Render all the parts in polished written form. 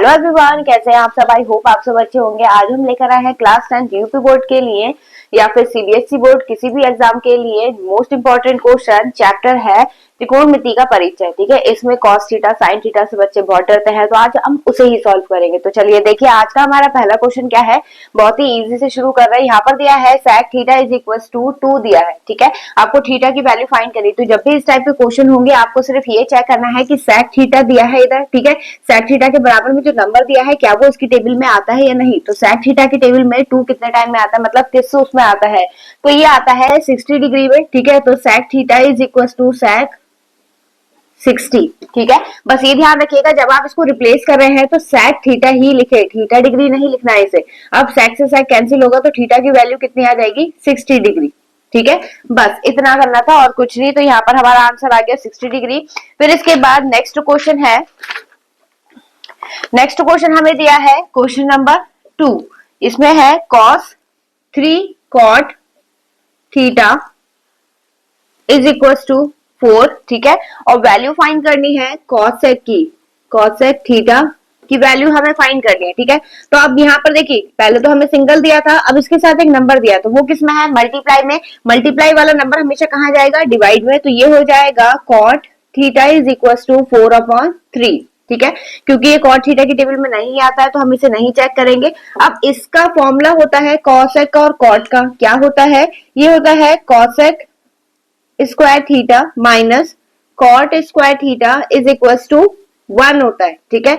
Hello everyone, कैसे हैं आप सब। आई होप आप सब अच्छे होंगे। आज हम लेकर आए हैं क्लास 10 यूपी बोर्ड के लिए या फिर सीबीएसई बोर्ड किसी भी एग्जाम के लिए मोस्ट इंपोर्टेंट क्वेश्चन। चैप्टर है त्रिकोणमिति का परिचय। ठीक है, इसमें कॉस थीटा साइन थीटा से बच्चे बहुत डरते हैं, तो आज हम उसे ही सॉल्व करेंगे। तो चलिए देखिए आज का हमारा पहला क्वेश्चन क्या है। बहुत ही इजी से शुरू कर रहे हैं। यहाँ पर दिया है sec theta is equal to 2 दिया है। ठीक है, आपको थीटा की वैल्यू फाइंड करनी। तो जब भी इस टाइप के क्वेश्चन होंगे आपको सिर्फ ये चेक करना है कि sec थीटा दिया है इधर। ठीक है, sec थीटा के बराबर में जो नंबर दिया है क्या वो उसकी टेबल में आता है या नहीं। तो sec थीटा की टेबल में 2 कितने टाइम में आता है, मतलब किस उसमें आता है, तो ये आता है 60 डिग्री में। ठीक है, तो sec theta is equal to sec 60। ठीक है, बस ये ध्यान रखिएगा जब आप इसको रिप्लेस कर रहे हैं तो sec थीटा ही लिखे, थीटा डिग्री नहीं लिखना है इसे। अब sec से sec कैंसिल होगा तो थीटा की वैल्यू कितनी आ जाएगी, 60 डिग्री। ठीक है, बस इतना करना था और कुछ नहीं। तो यहाँ पर हमारा आंसर आ गया 60 डिग्री। फिर इसके बाद नेक्स्ट क्वेश्चन है। नेक्स्ट क्वेश्चन हमें दिया है क्वेश्चन नंबर 2। इसमें है cos 3 cot theta is equal to 4। ठीक है, और वैल्यू फाइंड करनी है cosec की। cosec थीटा की वैल्यू हमें फाइंड करनी है। ठीक है, तो अब यहाँ पर देखिए पहले तो हमें सिंगल दिया था, अब इसके साथ एक नंबर दिया तो वो किस में है, मल्टीप्लाई में। मल्टीप्लाई वाला नंबर हमेशा कहाँ जाएगा, डिवाइड में। तो ये हो जाएगा cot theta is equal to 4/3। ठीक है, क्योंकि ये cot थीटा की टेबल में नहीं आता है तो हम इसे नहीं चेक करेंगे। अब इसका फॉर्मूला होता है cosec और cot का, क्या होता है, ये होता है cosec square theta minus cot square theta is equal to 1 होता है। ठीक है,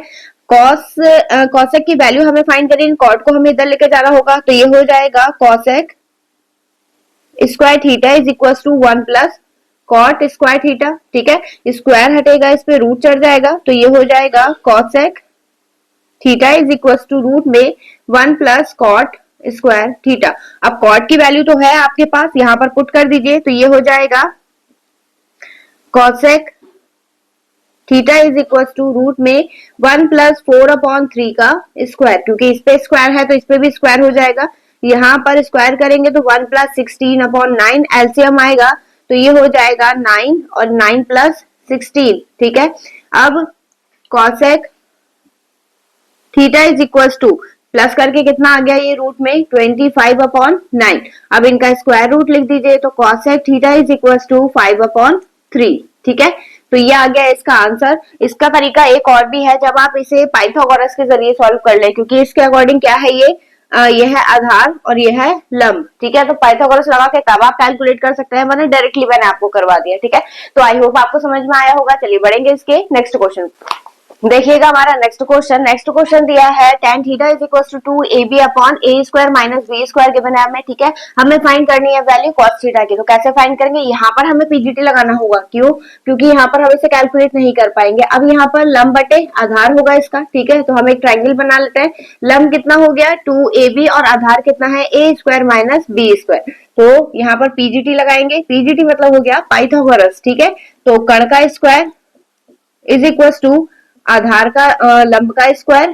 कॉसेक की वैल्यू हमें फाइंड करनी है, कॉट को हमें इधर लेके जाना होगा। तो ये हो जाएगा cosec square theta is equal to 1 plus cot square theta. ठीक है, स्क्वायर हटेगा, इस पे रूट चढ़ जाएगा, तो ये हो जाएगा cosec theta is equal to root में 1 प्लस कॉट स्क्वायर थीटा। अब कॉट की वैल्यू तो है आपके पास, यहां पर पुट कर दीजिए। तो ये हो जाएगा cosec theta is equal to root में 1 प्लस 4/3 का स्क्वायर, क्योंकि इस पे स्क्वायर है तो इस पे भी स्क्वायर हो जाएगा। यहां पर स्क्वायर करेंगे तो 1 प्लस 16/9 एलसीएम आएगा, तो ये हो जाएगा 9 और 9 प्लस 16। ठीक है, अब cosec theta is equal two plus करके कितना आ गया ये रूट में 25/9। अब इनका स्क्वायर रूट लिख दीजिए, तो cosec theta is equal to 5/3। ठीक है, तो ये आ गया इसका आंसर। इसका तरीका एक और भी है, जब आप इसे पाइथागोरस के जरिए सॉल्व कर ले, क्योंकि इसके अकॉर्डिंग क्या है, ये है आधार और ये है लंब। ठीक है, तो पाइथागोरस लगा के तब आप कैलकुलेट कर सकते हैं, मैंने डायरेक्टली मैंने आपको करवा दिया। ठीक है, तो आई होप आपको समझ में आया होगा। चलिए बढ़ेंगे इसके नेक्स्ट क्वेश्चन। देखिएगा हमारा नेक्स्ट क्वेश्चन दिया है tan theta is equal to 2ab upon a square minus b square given है हमें। ठीक है, हमें फाइंड करनी है वैल्यू cos थीटा की। तो कैसे फाइंड करेंगे, यहाँ पर हमें पीजीटी लगाना होगा। क्यों, क्योंकि यहाँ पर हम इसे कैलकुलेट नहीं कर पाएंगे। अब यहाँ पर लंब बटे आधार होगा इसका। ठीक है, तो हम एक ट्राइंगल बना लेते हैं। लंब कितना हो गया 2ab और आधार कितना है a square minus b square. तो यहाँ पर पीजीटी लगाएंगे, पीजीटी मतलब हो गया पाइथागोरस। ठीक है, तो कर्ण का स्क्वायर इज इक्वल टू आधार का लंब का स्क्वायर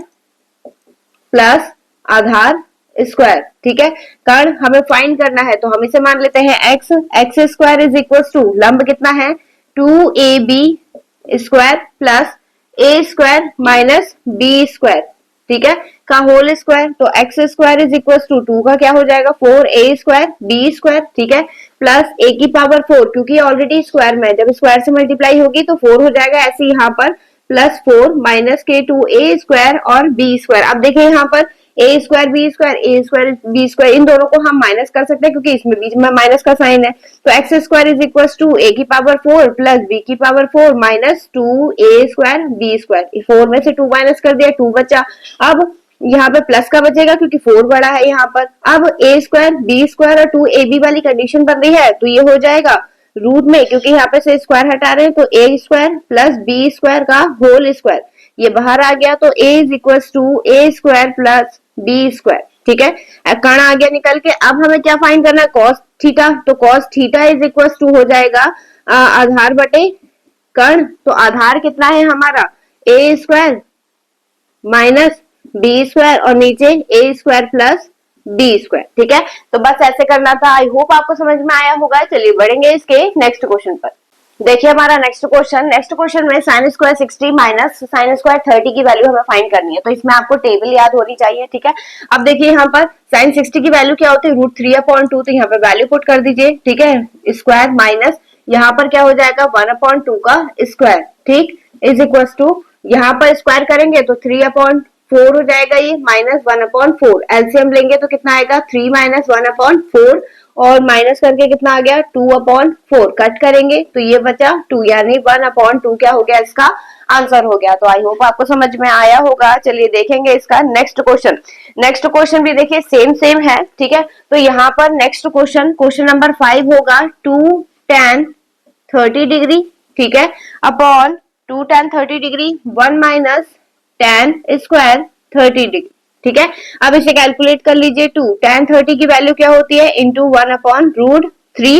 प्लस आधार स्क्वायर। ठीक है, कर्ण हमें फाइंड करना है तो हम इसे मान लेते हैं x square is equal to लंब कितना है 2ab square plus a square minus b square. ठीक है, का होल स्क्वायर। तो x square is equal to 2 का क्या हो जाएगा 4a स्क्वायर b स्क्वायर। ठीक है, प्लस a की पावर 4, क्योंकि ऑलरेडी स्क्वायर में जब स्क्वायर से मल्टीप्लाई होगी तो 4 हो जाएगा। ऐसे यहाँ पर प्लस 4 माइनस के 2a स्क्वायर और b स्क्वायर। अब देखिए यहाँ पर a स्क्वायर b स्क्वायर इन दोनों को हम माइनस कर सकते हैं, क्योंकि इसमें बीच में माइनस का साइन है। तो x square is equal to a की पावर 4 प्लस b की power 4 minus 2a square b square. 4 में से 2 माइनस कर दिया, 2 बचा। अब यहाँ पे प्लस का बचेगा क्योंकि 4 बड़ा है यहाँ पर। अब a स्क्वायर b स्क्वायर और 2ab वाली कंडीशन बन रही है, तो ये हो जाएगा रूट में, क्योंकि यहाँ पे से स्क्वायर हटा रहे हैं, तो a square plus b square का होल स्क्वायर ये बाहर आ गया। तो a is equal to a square plus b square. ठीक है, कर्ण आ गया निकल के। अब हमें क्या फाइंड करना है cos थीटा। तो cos theta is equal to हो जाएगा आधार बटे कर्ण। तो आधार कितना है हमारा a square minus b square और नीचे a square plus b square. ठीक है, तो बस ऐसे करना था। आई होप आपको समझ में आया होगा। चलिए बढ़ेंगे इसके नेक्स्ट क्वेश्चन पर। देखिए हमारा नेक्स्ट क्वेश्चन में sine square 60 minus sine square 30 की वैल्यू हमें फाइंड करनी है, तो इसमें आपको टेबल याद होनी चाहिए, ठीक है। अब देखिए यहाँ पर साइन 60 की वैल्यू क्या होती है, √3/2, तो यहाँ पे वैल्यू पुट कर दीजिए, ठीक है। स्क्वायर माइनस यहाँ पर क्या हो जाएगा 1/2 का स्क्वायर, ठीक, इज इक्वल टू यहाँ पर स्क्वायर करेंगे तो 3/4 हो जाएगा, ये माइनस 1/4, एलसीएम लेंगे तो कितना आएगा 3 माइनस 1/4 और माइनस करके कितना आ गया 2/4, कट करेंगे तो ये बचा 2, यानी 1/2 क्या हो गया, इसका आंसर हो गया। तो आई होप आपको समझ में आया होगा। चलिए देखेंगे इसका नेक्स्ट क्वेश्चन भी देखिए सेम है, ठीक है। तो यहाँ पर नेक्स्ट क्वेश्चन नंबर 5 होगा 2 tan 30 डिग्री, ठीक है, upon 2 tan 30 degree 1 minus tan square 30 degree, ठीक है। अब इसे कैलकुलेट कर लीजिए, 2 tan 30 की वैल्यू क्या होती है, इंटू 1/√3,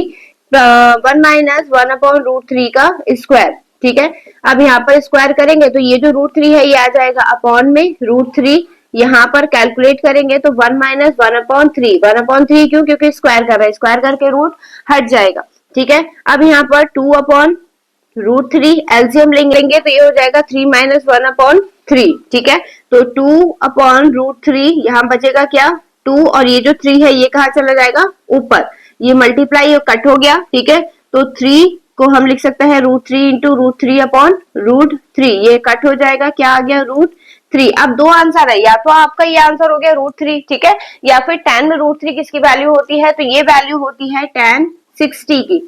1 माइनस 1/√3 का स्क्वायर, ठीक है। अब यहाँ पर स्क्वायर करेंगे तो ये जो √3 है ये आ जाएगा अपॉन में √3, यहाँ पर कैलकुलेट करेंगे तो 1 माइनस 1/3 क्यों, क्योंकि स्क्वायर कर रहा है, स्क्वायर करके रूट हट जाएगा, ठीक है। अब यहाँ पर 2/√3 एलसीएम लेंगे तो ये हो जाएगा 3 माइनस 1/3, ठीक है। तो 2/√3 यहाँ बचेगा क्या 2, और ये जो 3 है ये कहाँ चला जाएगा ऊपर, ये मल्टीप्लाई कट हो गया, ठीक है। तो 3 को हम लिख सकते हैं √3 इंटू √3/√3, ये कट हो जाएगा, क्या आ गया √3। अब दो आंसर है, या तो आपका ये आंसर हो गया √3, ठीक है, या फिर tan में √3 किसकी वैल्यू होती है, तो ये वैल्यू होती है tan 60 की,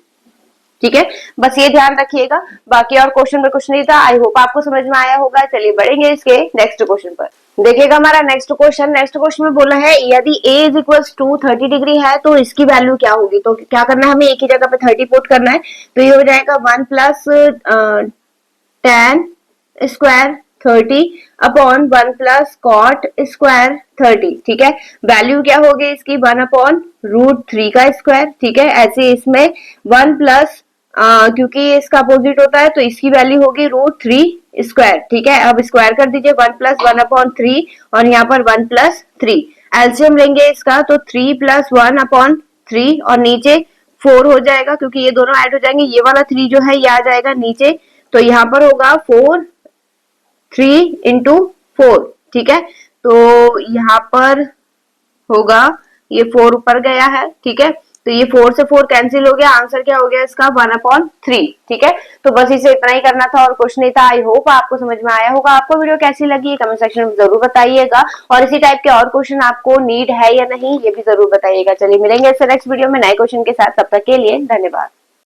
ठीक है। बस ये ध्यान रखिएगा, बाकी और क्वेश्चन में कुछ नहीं था। आई होप आपको समझ में आया होगा। चलिए बढ़ेंगे इसके नेक्स्ट क्वेश्चन पर। देखिएगा हमारा नेक्स्ट क्वेश्चन में बोला है यदि a is equal to 30 degree है तो इसकी वैल्यू क्या होगी, तो क्या करना है हमें, एक ही जगह पे 30 पुट करना है, तो ये हो जाएगा 1 plus tan square 30 upon 1 plus cot square 30, ठीक है। वैल्यू क्या होगी इसकी 1/√3 का स्क्वायर, ठीक है। ऐसे इसमें 1 प्लस क्योंकि इसका अपोजिट होता है तो इसकी वैल्यू होगी √3 स्क्वायर, ठीक है। अब स्क्वायर कर दीजिए 1 प्लस 1/3 और यहाँ पर 1 प्लस 3, एलसीएम लेंगे इसका तो 3 प्लस 1/3 और नीचे 4 हो जाएगा, क्योंकि ये दोनों ऐड हो जाएंगे, ये वाला 3 जो है ये आ जाएगा नीचे, तो यहाँ पर होगा 3 इंटू 4, ठीक है। तो यहाँ पर होगा ये 4 ऊपर गया है, ठीक है, तो ये 4 से 4 कैंसिल हो गया, आंसर क्या हो गया इसका 1/3, ठीक है। तो बस इसे इतना ही करना था और कुछ नहीं था। आई होप आपको समझ में आया होगा। आपको वीडियो कैसी लगी कमेंट सेक्शन में जरूर बताइएगा, और इसी टाइप के और क्वेश्चन आपको नीड है या नहीं ये भी जरूर बताइएगा। चलिए मिलेंगे इससे नेक्स्ट वीडियो में नए क्वेश्चन के साथ, तब तक के लिए धन्यवाद।